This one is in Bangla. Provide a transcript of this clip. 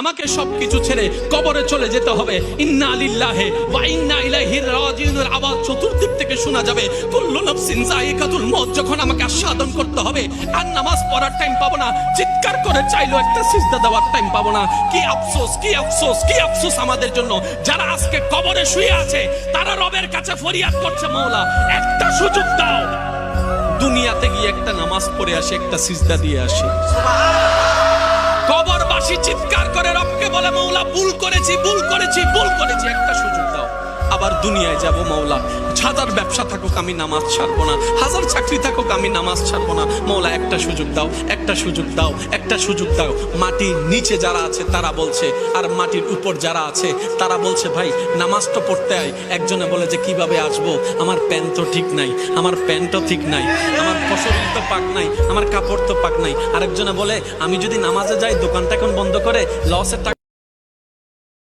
আমাকে সবকিছু ছেড়ে কবরে চলে যেতে হবে। ইন্না লিল্লাহি ওয়া ইন্না ইলাইহি রাজিউনের আওয়াজ চতুর্দিক থেকে শোনা যাবে। কুল্লু নাফসিন যায়িকাতুল মউত যখন আমাকে আস্বাদন করতে হবে, আর নামাজ পড়ার টাইম পাবো না, চিৎকার করে চাইলো একটা সিজদা দেওয়ার টাইম পাবো না। কি আফসোস, কি আফসোস, কি আফসোস আমাদের জন্য যারা আজকে কবরে শুয়ে আছে, তারা রবের কাছে ফরিয়াদ করছে, মাওলা একটা সুযোগ দাও, দুনিয়াতে গিয়ে একটা নামাজ পড়ে আসি, একটা সিজদা দিয়ে আসি। কবরবাসী চিৎকার করে রবকে বলে, মাওলা ভুল করেছি, ভুল করেছি, ভুল করেছি, একটা সুযোগ দাও। আবার দুনিয়ায় যাব, মাওলা হাজার ব্যবসা থাকুক আমি নামাজ ছাড়বো না, হাজার চাকরি থাকুক আমি নামাজ ছাড়বো না, মাওলা একটা সুযোগ দাও, একটা সুযোগ দাও, একটা সুযোগ দাও। মাটির নিচে যারা আছে তারা বলছে, আর মাটির উপর যারা আছে তারা বলছে, ভাই নামাজ তো পড়তে আয়। একজনে বলে যে কিভাবে আসবো, আমার প্যান্ট তো ঠিক নাই, আমার প্যান্টও ঠিক নাই, আমার শরীর তো পাক নাই, আমার কাপড় তো পাক নাই। আরেকজনে বলে আমি যদি নামাজে যাই দোকানটা এখন বন্ধ করে লসের টাকা